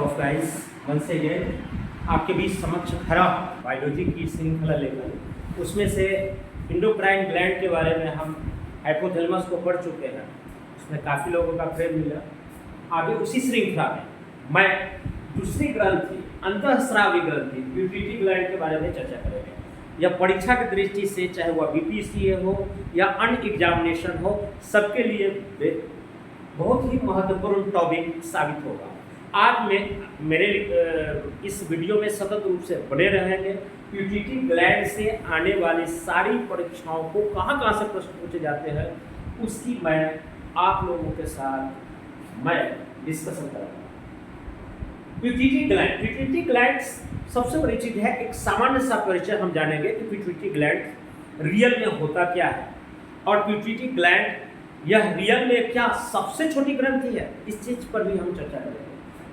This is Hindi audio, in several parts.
ऑफ गाइस वंस अगेन आपके बीच समक्ष खड़ा बायोलॉजी की श्रृंखला लेकर उसमें से इंडोक्राइन ग्लैंड के बारे में हम हाइपोथैलेमस को पढ़ चुके हैं। उसमें काफ़ी लोगों का प्रेम मिला। आगे उसी श्रृंखला में मैं दूसरी ग्रंथि अंतःस्रावी ग्रंथि पिट्यूटरी ग्लैंड के बारे में चर्चा करेंगे। यह परीक्षा की दृष्टि से चाहे वह बीपीसीए हो या अन्य एग्जामिनेशन हो सबके लिए बहुत ही महत्वपूर्ण टॉपिक साबित होगा। आज मैं मेरे इस वीडियो में सतत रूप से बने रहेंगे। पिट्यूटरी ग्लैंड से आने वाली सारी परीक्षाओं को कहाँ से प्रश्न पूछे जाते हैं उसकी मैं आप लोगों के साथ मैं डिस्कशन करूँगा। पिट्यूटरी ग्लैंड सबसे बड़ी चीज है। एक सामान्य सा परिचय हम जानेंगे कि पिट्यूटरी ग्लैंड रियल में होता क्या है और पिट्यूटरी ग्लैंड यह रियल में क्या सबसे छोटी ग्रंथि है, इस चीज पर भी हम चर्चा करेंगे।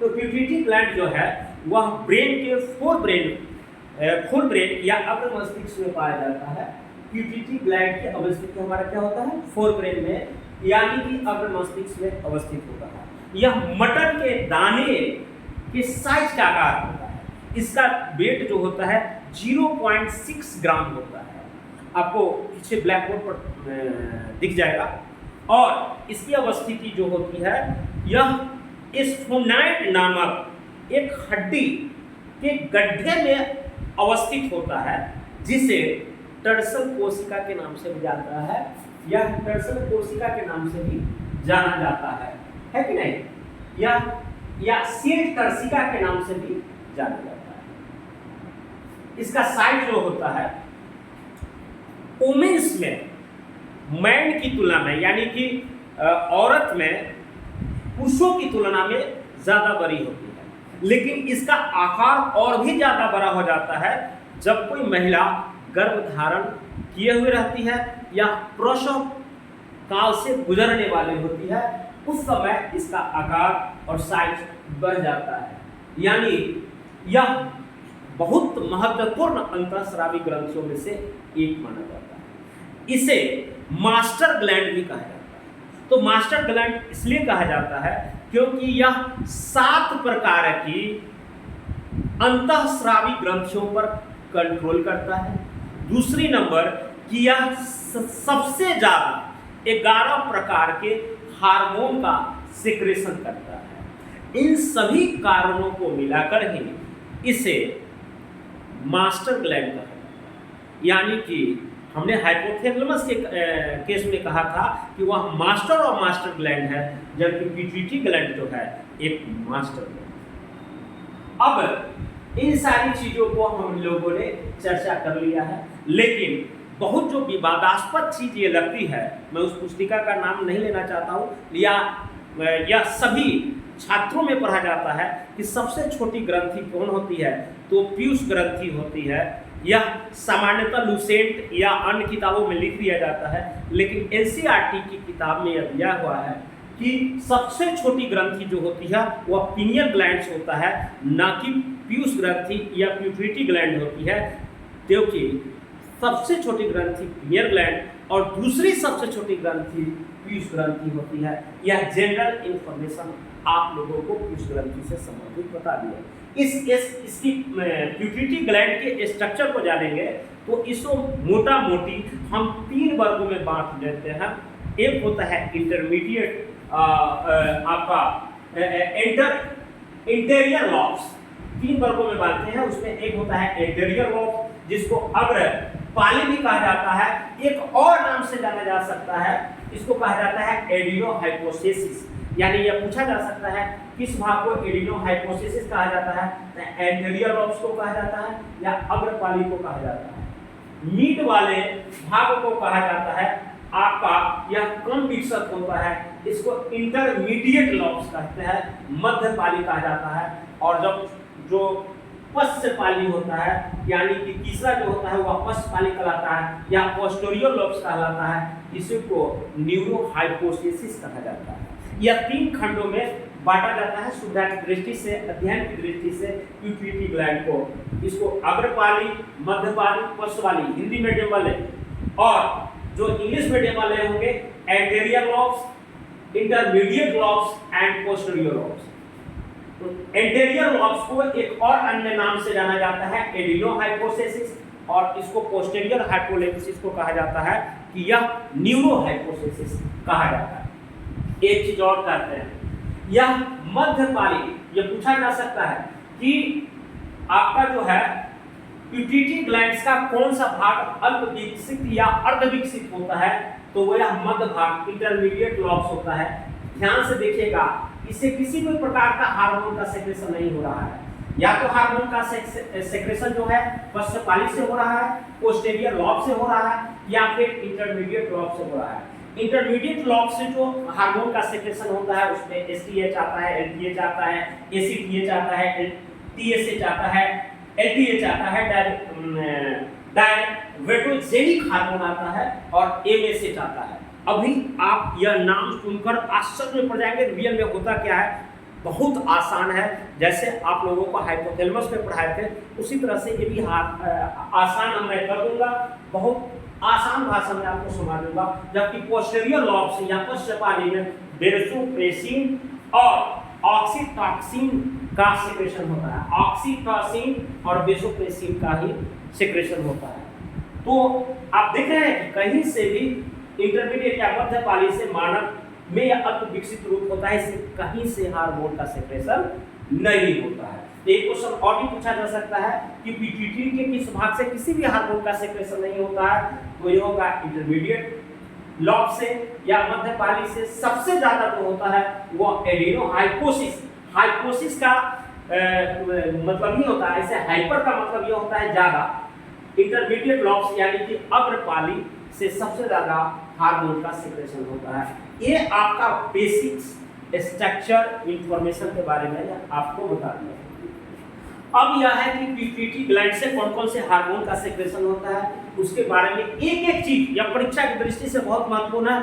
तो पिट्यूटरी ग्लैंड जो है वह ब्रेन के फोर ब्रेन या अग्र मस्तिष्क में पाया जाता है। पिट्यूटरी ग्लैंड की अवस्थिति हमारा क्या होता है, फोर ब्रेन में यानी कि अग्र मस्तिष्क में अवस्थित होता है। यह मटर के दाने के साइज का आकार होता है। इसका वेट जो होता है 0.6 ग्राम होता है। आपको पीछे ब्लैक बोर्ड पर दिख जाएगा। और इसकी अवस्थिति जो होती है यह स्फोनाइड नामक एक हड्डी के गड्ढे में अवस्थित होता है जिसे टर्सल कोशिका के नाम से भी जाता है। यह टर्सल कोशिका के नाम से भी जाना जाता है कि नहीं? या सेल टर्सिका के नाम से भी जाना जाता है। इसका साइज जो होता है वुमेन्स में मैन की तुलना में यानी कि औरत में पुरुषों की तुलना में ज्यादा बड़ी होती है। लेकिन इसका आकार और भी ज्यादा बड़ा हो जाता है जब कोई महिला गर्भ धारण किए हुए रहती है या प्रसव काल से गुजरने वाली होती है। उस समय इसका आकार और साइज बढ़ जाता है। यानी यह बहुत महत्वपूर्ण अंतःस्रावी ग्रंथियों में से एक माना जाता है। इसे मास्टर ग्लैंड भी कहा जाता है। तो मास्टर ग्लैंड इसलिए कहा जाता है क्योंकि यह 7 प्रकार की अंतःस्रावी ग्रंथियों पर कंट्रोल करता है। दूसरी नंबर कि यह सबसे ज्यादा 11 प्रकार के हार्मोन का सिक्रेशन करता है। इन सभी कारणों को मिलाकर ही इसे मास्टर ग्लैंड कहा जाता है। यानी कि हमने हाइपोथैलेमस के केस में कहा था कि वह मास्टर और मास्टर ग्लैंड है, जबकि पिट्यूटरी ग्लैंड जो है एक मास्टर ग्लैंड। अब इन सारी चीजों को हम लोगों ने चर्चा कर लिया है। लेकिन बहुत जो विवादास्पद चीज ये लगती है, मैं उस पुस्तिका का नाम नहीं लेना चाहता हूँ या सभी छात्रों में पढ़ा जाता है कि सबसे छोटी ग्रंथि कौन होती है, तो पीयूष ग्रंथि होती है। यह सामान्यतः लूसेंट या अन्य किताबों में लिख दिया जाता है। लेकिन एनसीईआरटी की किताब में यह दिया हुआ है कि सबसे छोटी ग्रंथि जो होती है वह पिनियल ग्लैंड होता है, ना कि पीयूष ग्रंथि या पिट्यूटरी ग्लैंड होती है। क्योंकि सबसे छोटी ग्रंथि पिनियल ग्लैंड और दूसरी सबसे छोटी ग्रंथि पीयूष ग्रंथि होती है। यह जनरल इंफॉर्मेशन आप लोगों को पीयूष ग्रंथि से संबंधित बता दिया। इसकी पिट्यूटरी ग्लैंड के स्ट्रक्चर को जानेंगे तो इसको मोटा मोटी हम 3 वर्गों में बांट देते हैं। एक होता है इंटरमीडिएट आपका इंटीरियर लॉब्स, 3 वर्गों में बांटते हैं। उसमें एक होता है इंटीरियर लॉब जिसको अग्र पाली भी कहा जाता है। एक और नाम से जाना जा सकता है, इसको कहा जाता है एडिनोहाइपोथेसिस। यानी यह पूछा जा सकता है किस भाग को एडिनोहाइपोथेसिस कहा जाता है, एंटीरियर लॉब्स को कहा जाता है या अग्रपाली को कहा जाता है। मीड वाले भाग को कहा जाता है आपका यह कम विकसित होता है, इसको इंटरमीडिएट लॉब्स कहते हैं, मध्य पाली कहा जाता है। और जब जो पश्च पाली होता है यानी कि तीसरा जो होता है वह पश्च पाली कहलाता है या पोस्टीरियर लॉब्स कहलाता है, इसी को न्यूरोहाइपोथेसिस कहा जाता है। यह 3 खंडों में बांटा जाता है सुविधा की दृष्टि से, अध्ययन की दृष्टि से पिट्यूटरी ग्लैंड को। इसको अग्रपाली, मध्यपाली, पश्चपाली हिंदी मीडियम वाले, और जो इंग्लिश मीडियम वाले होंगे anterior lobes, intermediate lobes and posterior lobes. Anterior lobes को एक और अन्य नाम से जाना जाता है एडिनोहाइपोथेसिस, और इसको पोस्टेरियर हाइपोथेसिस को कहा जाता है कि यह न्यूरोहाइपोथेसिस कहा जाता है। एक चीज और कहते हैं, यह मध्यकालीन, यह पूछा जा सकता है कि आपका जो है पिट्यूटरी ग्लैंड्स का कौन सा भाग अल्प विकसित या अर्ध विकसित होता है, तो वो यह मध्य भाग इंटरमीडिएट लॉब्स होता है। ध्यान से देखिएगा, इससे किसी भी प्रकार का हार्मोन का सेक्रेशन नहीं हो रहा है, या तो हार्मोन का सेक्रेशन जो है पश्चपाली से हो रहा है, पोस्टेरियर लॉब से हो रहा है, या फिर इंटरमीडिएट लॉब से हो रहा है। इंटरमीडिएट लॉब से जो हार्मोन का सेक्रेशन होता है उसमें एसटीएच आता है, एलटीएच आता है, एसीटीएच आता है, टीएसएच आता है, एलटीएच आता है, डायवेटोजेनिक हार्मोन आता है, और एमएसएच आता है। अभी आप यह नाम सुनकर आश्चर्य में पड़ जाएंगे, रियल में होता क्या है, बहुत आसान है। जैसे आप लोगों को हाइपोथैलेमस में पढ़ाए थे उसी तरह से ये भी आसान मैं कर दूंगा, बहुत आसान भाषा में आपको समझा दूंगा। जबकि पोस्टेरियर लॉब से या पश्चपाली में वेसोप्रेसिन और ऑक्सीटॉक्सिन का सेक्रेशन होता है, ऑक्सीटॉसिन और वेसोप्रेसिन का ही सेक्रेशन होता है। तो आप देख रहे हैं कि कहीं से भी इंटरमीडिएट या मध्यपाली से मानव में यह अल्प विकसित रूप होता है, इससे कहीं से हार्मोन का सेक्रेशन नहीं होता है। एक क्वेश्चन और भी पूछा जा सकता है कि पिट्यूटरी के किस भाग से किसी भी हार्मोन का सेक्रेशन नहीं होता है, तो ये होगा इंटरमीडिएट लॉब से या मध्यपाली से। सबसे ज्यादा जो होता है वो एडिनोहाइपोसिस, हाइपोसिस का मतलब ही होता है, ऐसे हाइपर का मतलब ये होता है ज्यादा, इंटरमीडिएट लॉब से यानी कि अग्रपाली से सबसे ज्यादा हार्मोन का सेक्रेशन होता है। ये आपका बेसिक स्ट्रक्चर इंफॉर्मेशन के बारे में आपको बता दिया। अब यह है कि पिट्यूटरी ग्लैंड से कौन कौन से हार्मोन का सेक्रेशन होता है, उसके बारे में एक एक चीज या परीक्षा की दृष्टि से बहुत महत्वपूर्ण है।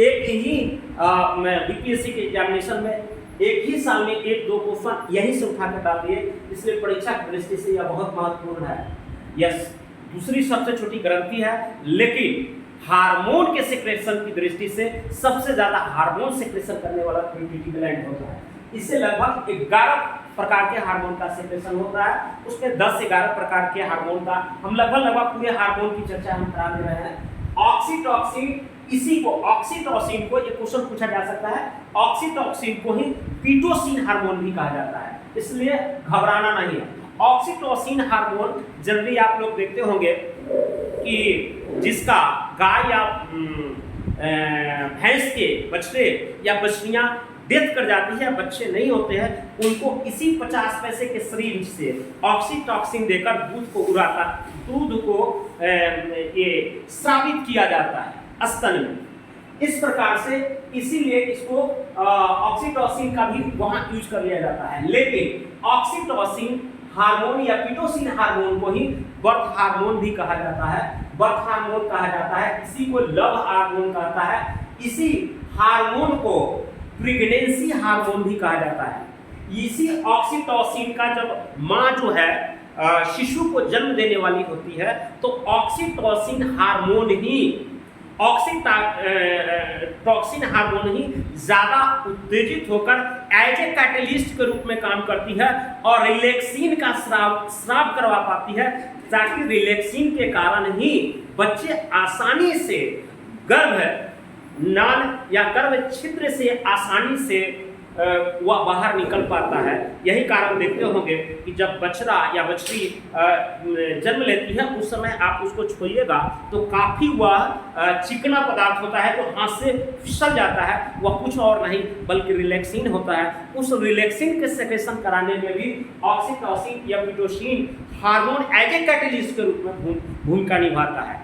एक ही बीपीएससी के एग्जामिनेशन में एक ही साल में एक दो क्वेश्चन यही से उठा कर डाल दिए, इसलिए परीक्षा की दृष्टि से यह बहुत महत्वपूर्ण है। यस, दूसरी सबसे छोटी ग्रंथि है, लेकिन हार्मोन के सेक्रेशन की दृष्टि से सबसे ज्यादा हार्मोन सेक्रेशन करने वाला पिट्यूटरी ग्लैंड होता है। इससे लगभग 11 प्रकार के हार्मोन का सेक्रेशन होता है, उसमें 10 से 11 प्रकार के हार्मोन का हम लगभग पूरे हार्मोन की चर्चा हम करा दे रहे हैं। ऑक्सीटॉक्सिन, इसी को ऑक्सीटोसिन को एक क्वेश्चन पूछा जा सकता है, ऑक्सीटोसिन को ही पीटोसिन हार्मोन भी कहा जाता है, इसलिए घबराना नहीं है। ऑक्सीटोसिन हार्मोन जनरली आप लोग देखते होंगे कि जिसका गाय या भैंस के बछड़े या बछड़ियां डेथ कर जाती है, बच्चे नहीं होते हैं, उनको इसी 50 पैसे के सिरिंज से ऑक्सीटोसिन देकर दूध को ये स्रावित किया जाता है स्तन में। इस प्रकार से इसीलिए इसको ऑक्सीटोसिन का भी वहां यूज कर लिया जाता है। लेकिन ऑक्सीटोसिन हार्मोन या पीटोसिन हार्मोन को ही बर्थ हार्मोन भी कहा जाता है, बर्थ हार्मोन कहा जाता है, इसी को लव हार्मोन कहता है, इसी हार्मोन को प्रेगनेंसी हार्मोन भी कहा जाता है। इसी ऑक्सीटोसिन का जब माँ जो है शिशु को जन्म देने वाली होती है, तो ऑक्सीटोसिन हार्मोन ही टॉक्सिन हार्मोन ही ज्यादा उत्तेजित होकर एज ए कैटलिस्ट के रूप में काम करती है और रिलैक्सिन का स्राव करवा पाती है, ताकि रिलैक्सिन के कारण ही बच्चे आसानी से गर्भ नाल या गर्भ छिद्र से आसानी से वह बाहर निकल पाता है। यही कारण देखते होंगे कि जब बछड़ा या बछड़ी जन्म लेती है उस समय आप उसको छुइएगा तो काफी वह चिकना पदार्थ होता है, जो हाथ से फिसल जाता है, वह कुछ और नहीं बल्कि रिलैक्सिन होता है। उस रिलैक्सिन के सेक्रेशन कराने में भी ऑक्सीटोसिन या pitocin hormone as a catalyst के रूप में भूमिका निभाता है।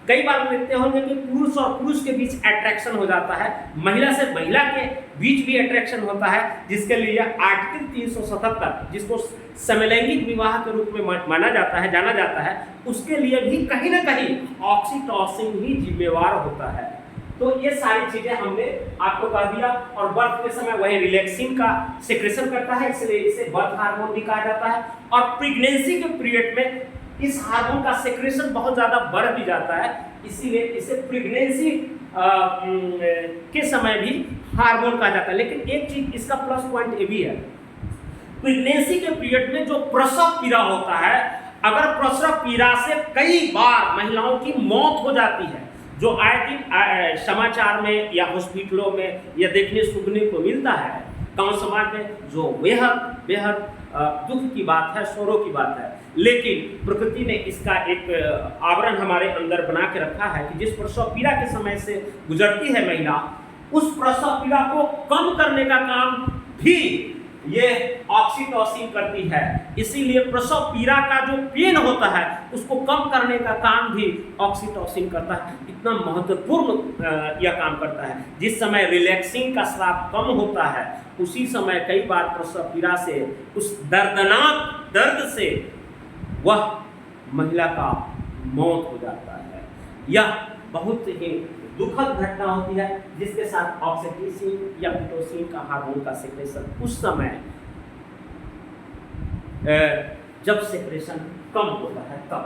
कई बार देखते होंगे कि पुरुष और पुरुष के बीच अट्रैक्शन हो जाता है, महिला से महिला के बीच भी अट्रैक्शन होता है, जिसके लिए आर्टिकल 377 जिसको समलैंगिक विवाह के रूप में माना जाता है, जाना जाता है, उसके लिए भी कहीं ना कहीं ऑक्सीटोसिन ही जिम्मेवार होता है। तो ये सारी चीजें हमने आपको कह दिया। और बर्थ के समय वही रिलैक्सिन का सेक्रेशन करता है, इसलिए इसे बर्थ हार्मोन भी कहा जाता है। और प्रेगनेंसी के पीरियड में इस हार्मोन का सेक्रेशन बहुत ज़्यादा बढ़ भी जाता है, इसीलिए इसे प्रेगनेंसी के समय भी हार्मोन कहा जाता है। लेकिन एक चीज इसका प्लस पॉइंट ये भी है प्रेगनेंसी के पीरियड में जो प्रसव पीड़ा होता है, अगर प्रसव पीड़ा से कई बार महिलाओं की मौत हो जाती है, जो आए दिन समाचार में या हॉस्पिटलों में या देखने सुनने को मिलता है गांव समाज में, जो बेहद बेहद दुख की बात है, शोरों की बात है। लेकिन प्रकृति ने इसका एक आवरण हमारे अंदर बना के रखा है कि जिस प्रसव पीड़ा के समय से गुजरती है महिला, उस प्रसव पीड़ा को कम करने का काम भी ये ऑक्सीटोसिन करती है। इसीलिए प्रसव पीड़ा का जो पेन होता है उसको कम करने का काम भी ऑक्सीटोसिन करता है। इतना महत्वपूर्ण यह काम करता है। जिस समय रिलैक्सिंग का स्राव कम होता है, उसी समय कई बार प्रसव पीड़ा से, उस दर्दनाक दर्द से वह महिला का मौत हो जाता है। यह बहुत ही दुखद घटना होती है, जिसके साथ ऑक्सीटोसिन या ऑक्सीटोसिन का हार्मोन का सेक्रेशन उस समय जब सेक्रेशन कम होता है तब।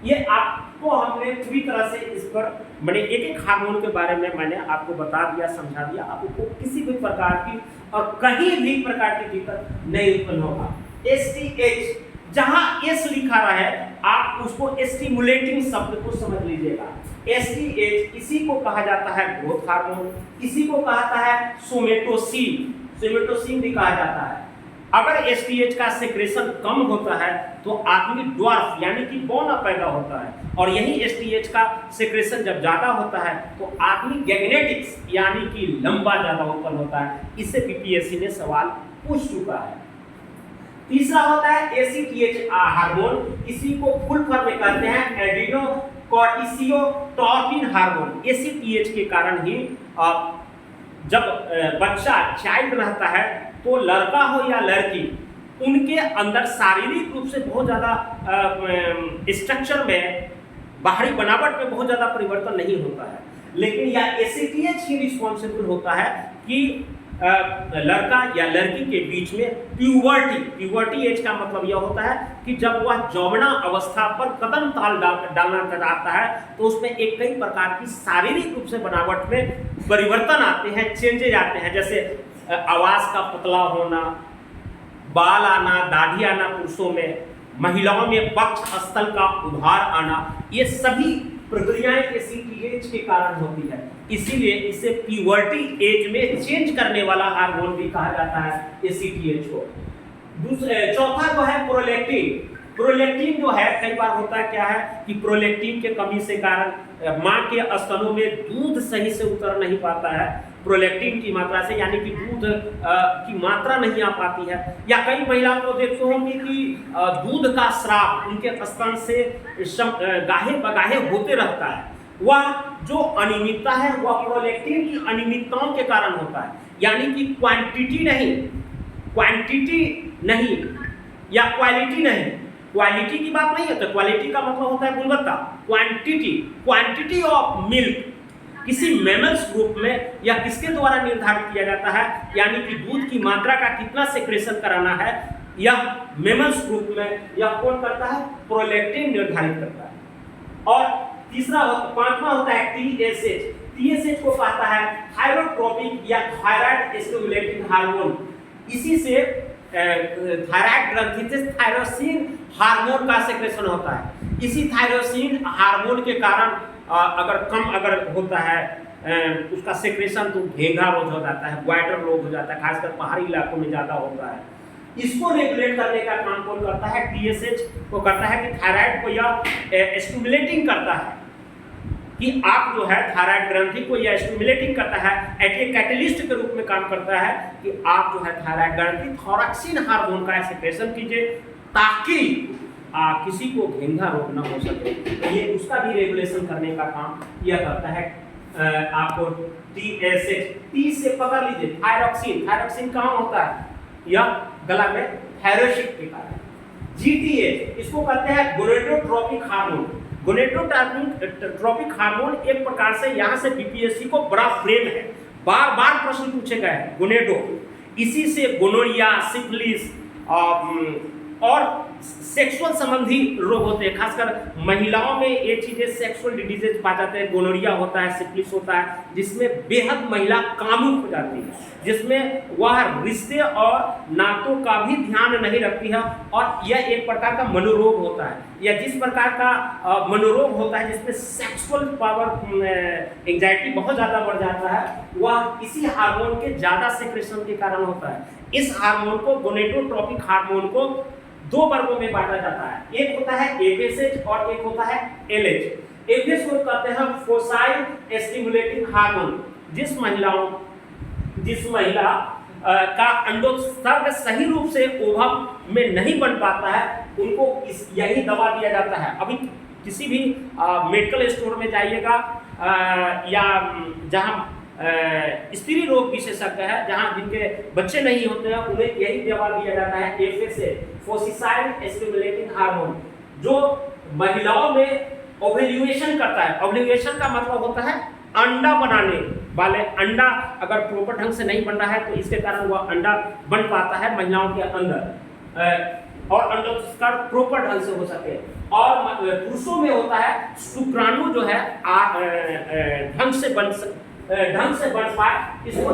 ये आपको हमने पूरी तरह से इस पर मैंने एक एक हार्मोन के बारे में मैंने आपको बता दिया, समझा दिया। आपको किसी भी प्रकार की और कहीं भी प्रकार की दिक्कत नहीं उत्पन्न होगा। एसटीएच, जहां एस लिखा रहा है आप उसको स्टिमुलेटिंग शब्द को समझ लीजिएगा। एसटीएच इसी को कहा जाता है ग्रोथ हार्मोन, इसी को कहता है सोमेटोसिन, सोमेटोसिन भी कहा जाता है। अगर एसटीएच का सेक्रेशन कम होता है तो आदमी ड्वार्फ यानी कि बौना पैदा होता है, और यही एसटीएच का सेक्रेशन जब ज्यादा होता है तो आदमी गैग्नेटिक्स यानी कि लंबा ज्यादा उत्पन्न होता है। इससे पीपीएससी ने सवाल पूछ चुका है। तीसरा होता है एसीटीएच हार्मोन, इसी को फुल फॉर्म में कहते हैं एड्रिनो कॉर्टिसियोटॉर्पिन हार्मोन। एसीटीएच के कारण ही जब बच्चा चाइल्ड रहता है तो लड़का हो या लड़की, उनके अंदर शारीरिक रूप से बहुत ज़्यादा स्ट्रक्चर में, बाहरी बनावट में बहुत ज़्यादा परिवर्तन नहीं होता है, लेकिन यह एसीटीएच ही रिस्पॉन्सिबल होता है कि लड़का या लड़की के बीच में प्यूबर्टी एज का मतलब यह होता है कि जब वह यौवना अवस्था पर कदम ताल डालना चाहता है तो उसमें एक कई प्रकार की शारीरिक रूप से बनावट में परिवर्तन आते हैं, चेंजेज आते हैं। जैसे आवाज का पतला होना, बाल आना, दाढ़ी आना पुरुषों में, महिलाओं में पक्ष स्थल का उभार आना, ये सभी प्रक्रियाएं एसीटीएच के कारण होती है। इसीलिए इसे प्यूबर्टी एज में चेंज करने वाला हार्मोन भी कहा जाता है एसीटीएच को। चौथा जो है प्रोलैक्टिन। प्रोलैक्टिन जो है कई बार होता है क्या है कि प्रोलैक्टिन के कमी से कारण मां के स्तनों में दूध सही से उतर नहीं पाता है, प्रोलैक्टिन की मात्रा से, यानी कि दूध की मात्रा नहीं आ पाती है। या कई महिलाओं को देखते होंगे कि दूध का स्राव उनके स्तन से गाहे बगाहे होते रहता है। वह जो अनियमितता है वह प्रोलैक्टिन की अनियमितताओं के कारण होता है, यानी कि क्वांटिटी नहीं या क्वालिटी नहीं। क्वालिटी की बात नहीं है तो क्वालिटी का मतलब होता है गुणवत्ता। क्वांटिटी ऑफ मिल्क किसी मेमल्स ग्रुप में या किसके द्वारा निर्धारित किया जाता है, यानी कि दूध की मात्रा का कितना सेक्रेशन कराना है, यह मेमल्स ग्रुप में यह कौन करता है, प्रोलैक्टिन निर्धारित करता है। और पांचवा होता है टीएसएच। टीएसएच को कहता है थायरोट्रोपिक या थायराइड स्टिमुलेटिंग हार्मोन। इसी से थायराइड ग्रंथि से थायरोसिन हार्मोन का सेक्रेशन होता है। इसी थायरोसिन हार्मोन के कारण अगर होता है उसका सेक्रेशन तो घेंघा रोग हो जाता है, ग्वाइटर रोग हो जाता है, खासकर पहाड़ी इलाकों में ज्यादा होता है। इसको रेगुलेट करने का काम कौन करता है, टीएसएच को करता है कि थायराइड को यह स्टिमुलेटिंग करता है कि आप जो है थायराइड ग्रंथि को यह स्टिमुलेटिंग करता है, एक कैटलिस्ट के रूप में काम करता है कि आप जो है थायराइड ग्रंथि थॉरक्सिन हार्मोन का सेक्रेशन कीजिए ताकि किसी को घेंघा रोग न हो सके। तो ये उसका भी रेगुलेशन करने का काम यह करता है। आपको टीएसएच, टी से पकड़ लीजिए, थायरॉक्सिन कहाँ होता है, यह गला में थायरोसिन के कारण। जीटीएच इसको कहते हैं गोनेडोट्रोपिक हार्मोन। गोनेडोट्रोपिक हार्मोन एक प्रकार से यहाँ से बीपीएससी को बड़ा फ्रेम है, बार बार प्रश्न पूछे गए हैं। गोनेडो, इसी से गोनोरिया, सिफिलिस और सेक्सुअल संबंधी रोग होते हैं, खासकर महिलाओं में ये चीजें सेक्सुअल डिजीजेज पा जाते हैं। गोनोरिया होता है, सिफिलिस होता है, जिसमें बेहद महिला कामुक हो जाती है, जिसमें वह रिश्ते और नातों का भी ध्यान नहीं रखती है, और यह एक प्रकार का मनोरोग होता है। या जिस प्रकार का मनोरोग होता है जिसमें सेक्सुअल पावर एंजाइटी बहुत ज़्यादा बढ़ जाता है, वह इसी हार्मोन के ज़्यादा सेक्रेशन के कारण होता है। इस हार्मोन को, गोनेडोट्रोपिक हार्मोन को, दो वर्गों में बांटा जाता है। एक होता है एफएसएच और एक होता है एलएच। एफएस को कहते हैं फोसाइल स्टिमुलेटिंग हार्मोन। जिस महिला का अंडोत्सर्ग सही रूप से ओवम में नहीं बन पाता है, उनको यही दवा दिया जाता है। अभी किसी भी मेडिकल स्टोर में जाइएगा या जहाँ स्त्री रोग विशेषज्ञ है, जहाँ जिनके बच्चे नहीं होते हैं, उन्हें यही दवा दिया जाता है, एफएसए, फोसाइल स्टिमुलेटिंग हार्मोन, जो महिलाओं में ओव्यूलेशन करता है। ओव्यूलेशन का मतलब होता है अंडा बनाने वाले। अंडा अगर प्रॉपर ढंग से नहीं बन रहा है तो इसके कारण वह अंडा बन पाता है महिलाओं के अंदर, और अंडोत्सर्ग प्रॉपर ढंग से हो सके। और पुरुषों में होता है शुक्राणु जो है ढंग से बन पाए, इसको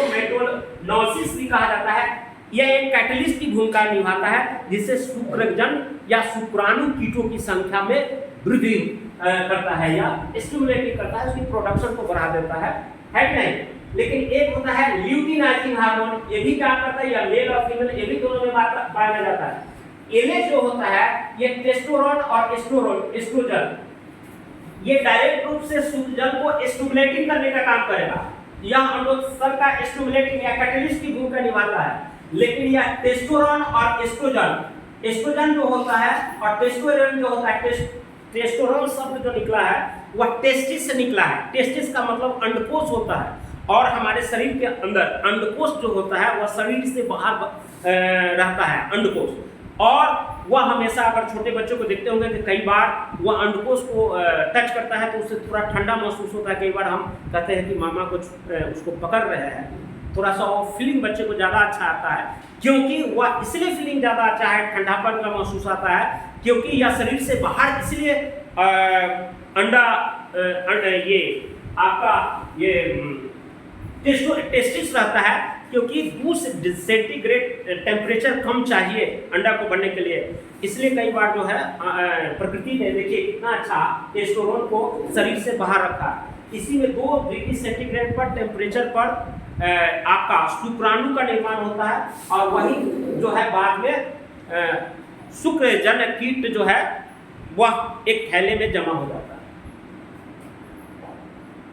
स्पेटोमेटोनोसिस भी कहा जाता है। यह एक कैटलिस्ट की भूमिका निभाता है, जिससे शुक्रजन या शुक्राणु कीटों की संख्या में वृद्धि करता है या स्टिमुलेट करता है, उसकी प्रोडक्शन को बढ़ा देता है कि नहीं। लेकिन एक होता है ल्यूटिनाइजिंग हार्मोन, ये भी क्या करता है, या मेल और फीमेल ये भी दोनों में पाया जाता है। एलएच जो होता है ये टेस्टोस्टेरोन और एस्ट्रोजन, ये डायरेक्ट रूप से शुक्रजन को स्टिमुलेटिंग करने का काम करेगा। यह अंडोत्सर्ग का स्टिमुलेटिंग या कैटलिस्ट की भूमिका निभाता है। लेकिन यह टेस्टोस्टेरोन और एस्ट्रोजन जो होता है और टेस्टोस्टेरोन जो होता है, टेस्टोस्टेरोन शब्द जो निकला है वह टेस्टिस से निकला है। टेस्टिस का मतलब अंडकोश होता है, और हमारे शरीर के अंदर अंडकोश जो होता है वह शरीर से बाहर रहता है अंडकोश, और वह हमेशा, अगर छोटे बच्चों को देखते होंगे कि कई बार वह अंडकोश को टच करता है तो उससे थोड़ा ठंडा महसूस होता है। कई बार हम कहते हैं कि मामा कुछ उसको पकड़ रहे हैं, थोड़ा सा वो फीलिंग बच्चे को ज़्यादा अच्छा आता है, क्योंकि वह इसलिए फीलिंग ज़्यादा अच्छा है, ठंडापन का महसूस आता है, क्योंकि यह शरीर से बाहर इसलिए अंडा ये आपका ये टेस्टिस रहता है, क्योंकि 2 सेंटीग्रेड टेम्परेचर कम चाहिए अंडा को बनने के लिए। इसलिए कई बार जो है प्रकृति ने, देखिए कितना अच्छा टेस्टोस्टेरोन को शरीर से बाहर रखा है। इसी में 2 डिग्री सेंटीग्रेड पर टेम्परेचर पर आपका शुक्राणु का निर्माण होता है, और वही जो है बाद में शुक्रजन कीट जो है वह एक थैले में जमा हो जाता है।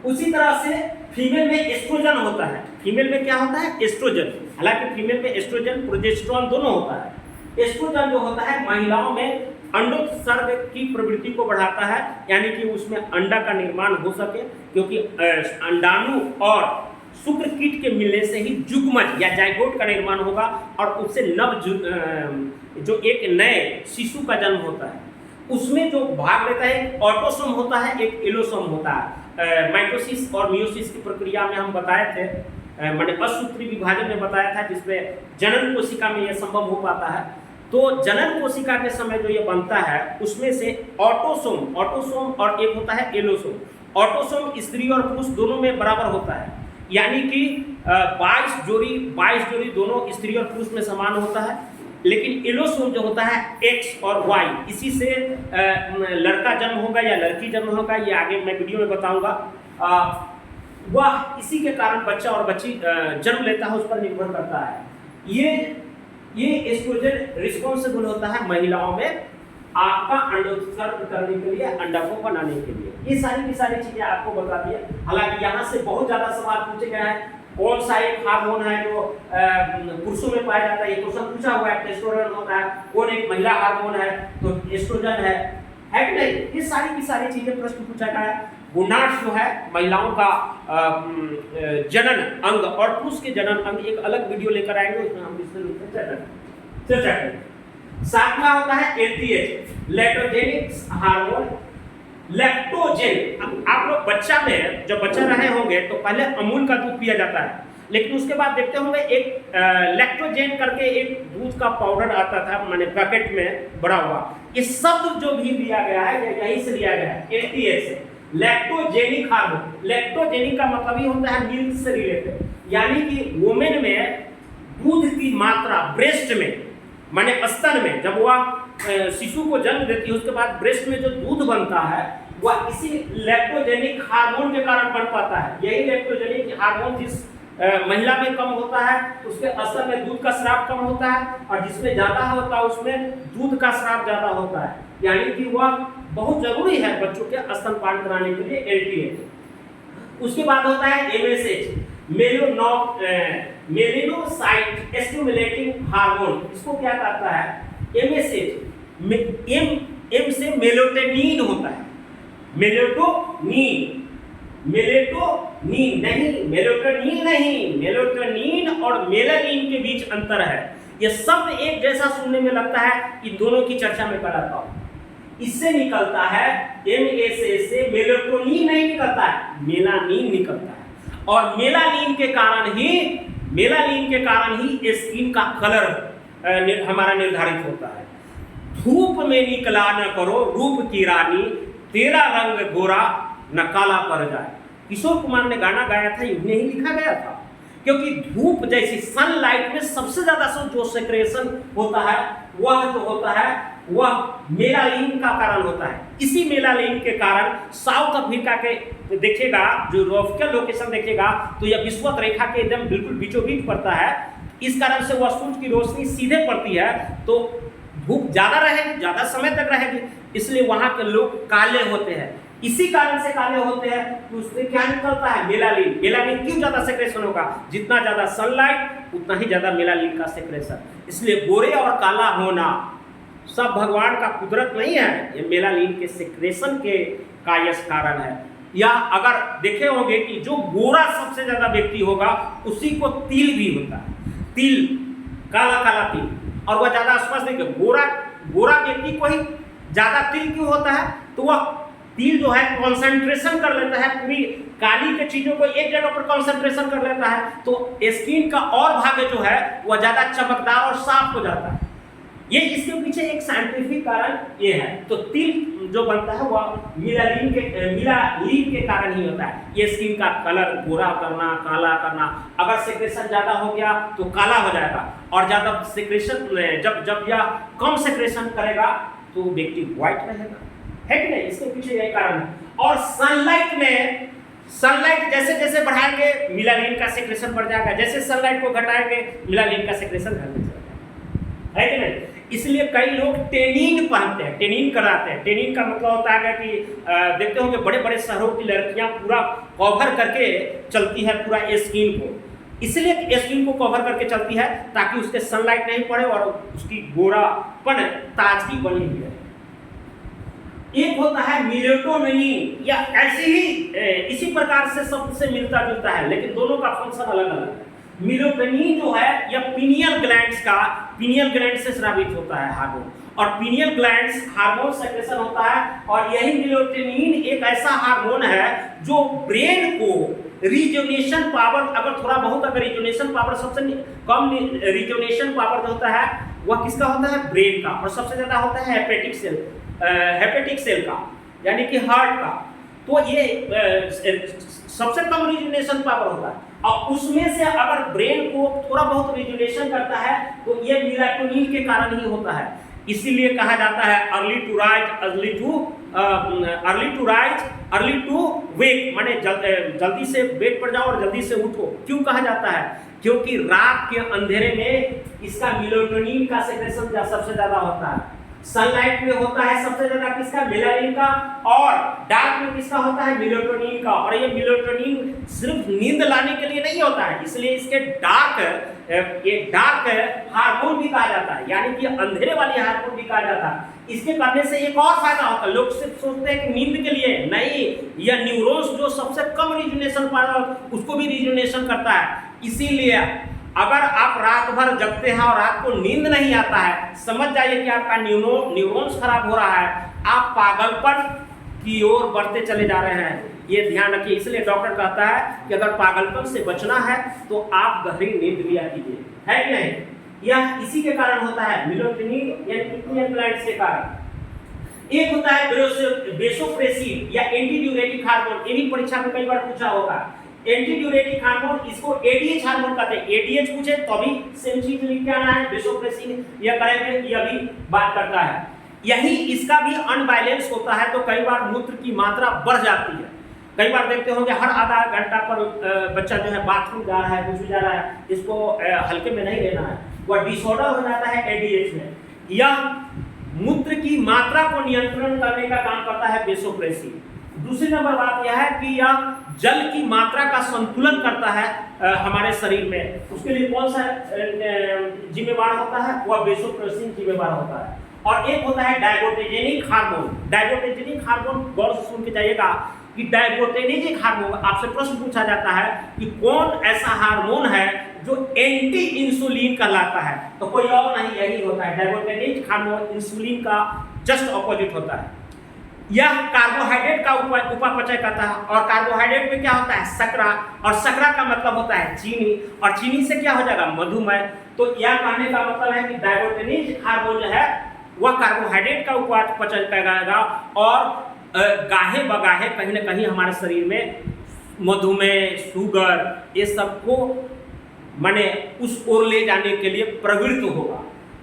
उसी तरह से फीमेल में एस्ट्रोजन होता है। फीमेल में क्या होता है, एस्ट्रोजन। हालांकि फीमेल में एस्ट्रोजन प्रोजेस्टेरोन दोनों होता है। एस्ट्रोजन जो होता है महिलाओं में अंडोत्सर्ग की प्रवृत्ति को बढ़ाता है, यानी कि उसमें अंडा का निर्माण हो सके, क्योंकि अंडाणु और शुक्र कीट के मिलने से ही जुग्मज या जाइगोट का निर्माण होगा, और उससे जो एक नए शिशु का जन्म होता है, उसमें जो भाग लेता है एक ऑटोसोम होता है, एक एलोसोम होता है। माइटोसिस और मियोसिस की प्रक्रिया में हम बताए थे, मैंने असूत्री विभाजन में बताया था, जिसमें जनन कोशिका में यह संभव हो पाता है। तो जनन कोशिका के समय जो ये बनता है, उसमें से ऑटोसोम और एक होता है एलोसोम। ऑटोसोम स्त्री और पुरुष दोनों में बराबर होता है, यानी कि 22 जोड़ी दोनों स्त्री और पुरुष में समान होता है। लेकिन एलोसोम जो होता है एक्स और वाई, इसी से लड़का जन्म होगा या लड़की जन्म होगा, ये आगे मैं वीडियो में बताऊंगा। वह इसी के कारण बच्चा और बच्ची जन्म लेता है, उस पर निर्भर करता है। ये एस्ट्रोजन रिस्पॉन्सिबल होता है महिलाओं में आपका अंडोत्सर्ग करने के लिए, अंडा को बनाने के लिए। ये सारी की सारी चीजें आपको बता दी। हालांकि यहाँ से बहुत ज्यादा सवाल पूछे गए हैं, कौन सा एक हार्मोन है जो पुरुषों में पाया जाता है, ये क्वेश्चन पूछा हुआ है। टेस्टोस्टेरोन होता है, कौन एक महिला हार्मोन है तो एस्ट्रोजन है कि नहीं। ये सारी की सारी चीजें प्रश्न पूछा गया है। गोनाड्स जो है महिलाओं का जनन अंग और पुरुष के जनन अंग, एक अलग वीडियो लेकर आएंगे, उसमें हम चर्चा करेंगे। सातवां होता है एलटीएच, लैक्टोजेनिक हार्मोन। लैक्टोजेन, आप लोग बच्चा में जब बच्चा रहे होंगे तो पहले अमूल का दूध पिया जाता है, लेकिन उसके बाद देखते होंगे एक लैक्टोजेन करके एक दूध का पाउडर आता था, माने पैकेट में बड़ा हुआ। ये शब्द जो भी लिया गया है यहीं से लिया गया है, LTH से, लैक्टोजेनिक हार्मोन। लैक्टोजेनिक का मतलब ही होता है मिल्क से रिलेटेड, यानी कि वुमेन में दूध की मात्रा ब्रेस्ट में, माने स्तन में, जब वह शिशु को जन्म देती है उसके बाद ब्रेस्ट में जो दूध बनता है वह इसी लैक्टोजेनिक हार्मोन के कारण बन पाता है। यही लैक्टोजेनिक हार्मोन जिस महिला में कम होता है उसके स्तन में दूध का स्राव कम होता है, और जिसमें ज्यादा होता है उसमें दूध का स्राव ज्यादा होता है, यानी कि वह बहुत जरूरी है बच्चों के स्तनपान कराने के लिए LTH। उसके बाद होता है MSH, मेलेनोसाइट स्टिमुलेटिंग हार्मोन। इसको क्या कहता है? MSH एम से मेलेटोनिन होता है, मेलेटोनिन नहीं, मेलेटोनिन नहीं, मेलेटोनिन और मेलानिन के बीच अंतर है। ये शब्द एक जैसा सुनने में लगता है, इन दोनों की चर्चा में कराता हूं। इससे निकलता है MSH से मेलेटोनिन नहीं निकलता है, मेलानिन निकलता है, और मेलानिन के कारण ही स्किन का कलर हमारा निर्धारित होता है। धूप में निकला न करो रूप की रानी, तेरा रंग गोरा न काला पड़ जाए। किशोर कुमार ने गाना गाया था, इन्हें ही लिखा गया था, क्योंकि धूप जैसी सनलाइट में सबसे ज्यादा जो सेक्रेशन होता है वह जो होता है वह मेलानिन का कारण होता है। इसी मेलानिन के कारण साउथ अफ्रीका के देखेगा, जो जोग्राफिकल लोकेशन देखेगा तो यह विषुवत रेखा के एकदम बिल्कुल बीचों बीच पड़ता है। इस कारण से वह सूरज की रोशनी सीधे पड़ती है तो धूप ज्यादा रहेगी, ज्यादा समय तक रहेगी, इसलिए वहां के लोग काले होते हैं। इसी कारण से काले होते हैं कि उसमें क्या निकलता है? मेलानिन। मेलानिन क्यों ज्यादा सेक्रेशन होगा? जितना ज्यादा सनलाइट उतना ही ज्यादा मेलानिन का सेक्रेशन। इसलिए गोरे और काला होना सब भगवान का कुदरत नहीं है, ये मेलानिन के सेक्रेशन के का यह कारण है। या अगर देखे होंगे कि जो गोरा सबसे ज्यादा व्यक्ति होगा उसी को तिल भी होता है, तिल, काला काला तिल, और वह ज्यादा स्पष्ट नहीं। गोरा व्यक्ति को ही ज्यादा तिल क्यों होता है? तो वह तिल जो है कंसंट्रेशन कर लेता है, पूरी काली के चीजों को एक जगह पर कंसंट्रेशन कर लेता है, तो स्किन का और भाग जो है वह ज्यादा चमकदार और साफ हो जाता है। ये इसके पीछे एक साइंटिफिक कारण ये है। तो तिल जो बनता है वह मेलानिन के कारण ही होता है। ये स्किन का कलर गोरा करना, काला करना। अगर सेक्रेशन ज्यादा हो गया तो काला हो जाएगा, और ज्यादा सेक्रेशन जब यह कम सेक्रेशन करेगा तो व्यक्ति व्हाइट रहेगा, है कि नहीं? इसके पीछे यही कारण है। और सनलाइट जैसे जैसे बढ़ाएंगे मेलानिन का सेक्रेशन बढ़ जाएगा, जैसे सनलाइट को घटाएंगे मेलानिन का सेक्रेशन घटने लगेगा, है कि नहीं? इसलिए कई लोग टेनिन पहनते हैं, टेनिन कराते हैं। टेनिन का मतलब होता है कि देखते होंगे बड़े बड़े शहरों की लड़कियां पूरा कवर करके चलती है पूरा स्किन को, इसलिए स्किन को कवर करके चलती है ताकि उसके सनलाइट नहीं पड़े और उसकी गोरापन ताजगी बनी हुई है। एक होता है मेलेटोनिन, या ऐसे ही इसी प्रकार से सबसे मिलता जुलता है, लेकिन दोनों का फंक्शन अलग अलग है। मेलेटोनिन जो है यह पीनियल ग्लैंड से स्रावित होता है हार्मोन, और पीनियल ग्लैंड हार्मोन सेक्रेशन होता है। और यही मेलेटोनिन एक ऐसा हार्मोन है जो ब्रेन को रिजुवनेशन पावर, अगर थोड़ा बहुत अगर रिजुवनेशन पावर, सबसे कम रिजुवनेशन पावर जो होता है वह किसका होता है? ब्रेन का, और सबसे ज्यादा होता है हेपेटिक सेल का, यानी कि हार्ट का। तो ये सबसे कम रिजुवनेशन पावर होता है, और उसमें से अगर ब्रेन को थोड़ा बहुत रिजुवनेशन करता है तो ये मेलेटोनिन के कारण ही होता है। इसीलिए कहा जाता है अर्ली टू वेक, माने जल्दी से बेड पर जाओ और जल्दी से उठो। क्यों कहा जाता है? क्योंकि रात के अंधेरे में इसका मेलेटोनिन का सेक्रेशन सबसे ज्यादा होता है। सनलाइट में होता है सबसे ज्यादा किसका? मेलानिन का, और डार्क में किसका होता है? मेलेटोनिन का। और ये मेलेटोनिन सिर्फ नींद लाने के लिए नहीं होता है, इसलिए इसके डार्क हार्मोन भी कहा जाता है, यानी कि अंधेरे वाली हार्मोन भी कहा जाता है। इसके करने से एक और फायदा होता है। लोग सिर्फ सोचते हैं कि नींद के लिए, नहीं, यह न्यूरॉन्स जो सबसे कम रिजुवनेशन पावर उसको भी रिजुवनेशन करता है। इसीलिए अगर आप रात भर जगते हैं और रात को नींद नहीं आता है, समझ जाइए कि आपका न्यूरॉन्स खराब हो रहा है, आप पागलपन की ओर बढ़ते चले जा रहे हैं। ये ध्यान रखिए। इसलिए डॉक्टर कहता है कि अगर पागलपन से बचना है तो आप गहरी नींद लिया कीजिए, है कि नहीं? यह इसी के कारण होता है, मेलाटोनिन या किडनी ग्लैंड के कारण। एक होता है वेसोप्रेसिन या एंटी ड्यूरेटिक हार्मोन, ये भी परीक्षा में कई बार पूछा होगा। एंटी ड्यूरेटिक हार्मोन, इसको एडीएच हार्मोन कहते हैं। एडीएच पूछे तो भी सेम चीज लिख के आना है, वेसोप्रेसिन या करेंगे, यह भी बात करता है। यही इसका भी अनबैलेंस होता है तो कई बार मूत्र की मात्रा बढ़ जाती है। कई बार देखते होंगे हर आधा घंटा पर बच्चा जो है बाथरूम जा रहा है, कुछ भी जा रहा है, इसको हल्के में नहीं लेना है, वह डिसऑर्डर हो जाता है एडीएच में। यह मूत्र की मात्रा को नियंत्रण करने का काम करता है वेसोप्रेसिन। दूसरी नंबर बात यह है कि यह जल की मात्रा का संतुलन करता है हमारे शरीर में। उसके लिए कौन सा जिम्मेवार होता है? वह वेसोप्रेसिन जिम्मेवार होता है। और एक होता है डायगोटेजेनिक हार्मोन। डायगोटेजेनिक हार्मोन गौर से सुन के जाइएगा कि डायगोटेजेनिक हार्मोन, आपसे प्रश्न पूछा जाता है कि कौन ऐसा हार्मोन है जो एंटी इंसुलिन कहलाता है, तो कोई और नहीं, यही होता है डायगोटेजेनिक हार्मोन। इंसुलिन का जस्ट ऑपोजिट होता है। यह कार्बोहाइड्रेट का उपापचय करता है, और कार्बोहाइड्रेट में क्या होता है? शकरा, और शकरा का मतलब होता है चीनी, और चीनी से क्या हो जाएगा? मधुमेह। तो यह कहने का मतलब है कि डायगोटेजेनिक हार्मोन जो है वह कार्बोहाइड्रेट का उपापचय करेगा, और गाहे बगाहे कहीं ना कहीं हमारे शरीर में मधुमेह, शुगर, ये सबको माने उस ओर ले जाने के लिए प्रवृत्त होगा।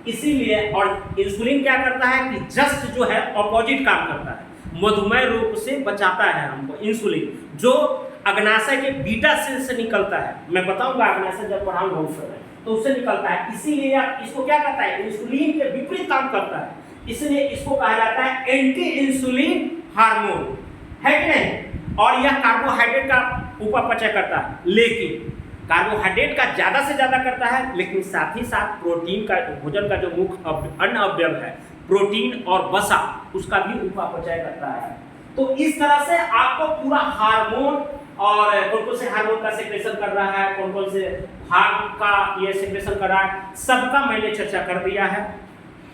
इसीलिए, और इंसुलिन क्या करता है कि जस्ट जो है ऑपोजिट काम करता है, मधुमेह रोग से बचाता है हमको। इंसुलिन जो अग्नाशय के बीटा सेल से निकलता है, मैं बताऊंगा अग्नाशय जब पढ़ाऊंगा उस समय, तो उससे निकलता है। इसीलिए इसको क्या करता है? इंसुलिन के विपरीत काम करता है, इसलिए इसको कहा जाता है एंटी इंसुलिन हार्मोन, है कि नहीं? और यह कार्बोहाइड्रेट का उपापचय करता है, लेकिन कार्बोहाइड्रेट का ज्यादा से ज्यादा करता है, लेकिन साथ ही साथ प्रोटीन का, भोजन का जो मुख्य अन्न अवयव है प्रोटीन और वसा, उसका भी उपापचय करता है। तो इस तरह से आपको पूरा हार्मोन और कौन कौन से हार्मोन का सेक्रेशन कर रहा है, कौन कौन से हार्मोन का ये सेक्रेशन कर रहा है, सबका मैंने चर्चा कर दिया है।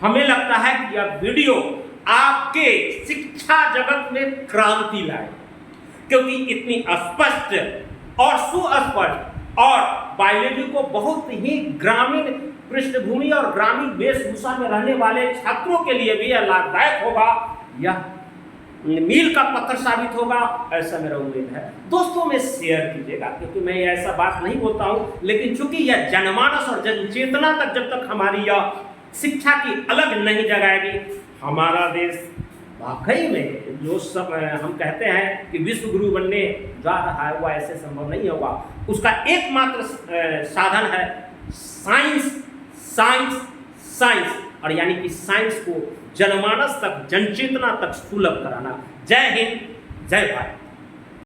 हमें लगता है कि यह वीडियो आपके शिक्षा जगत में क्रांति लाए, क्योंकि इतनी स्पष्ट और सुस्पष्ट और बायोलॉजी को बहुत ही ग्रामीण पृष्ठभूमि और ग्रामीण वेशभूषा में रहने वाले छात्रों के लिए भी यह लाभदायक होगा, यह मील का पत्थर साबित होगा, ऐसा मेरा उम्मीद है। दोस्तों में शेयर कीजिएगा, क्योंकि मैं ऐसा बात नहीं बोलता हूं, लेकिन चूंकि यह जनमानस और जनचेतना तक जब तक हमारी यह शिक्षा की अलग नहीं जगाएगी, हमारा देश वाकई में जो सब हम कहते हैं कि विश्व गुरु बनने जा रहा है, वह ऐसे संभव नहीं होगा। उसका एकमात्र साधन है साइंस, साइंस, साइंस, और यानी कि साइंस को जनमानस तक, जनचेतना तक सुलभ कराना। जय हिंद, जय भारत।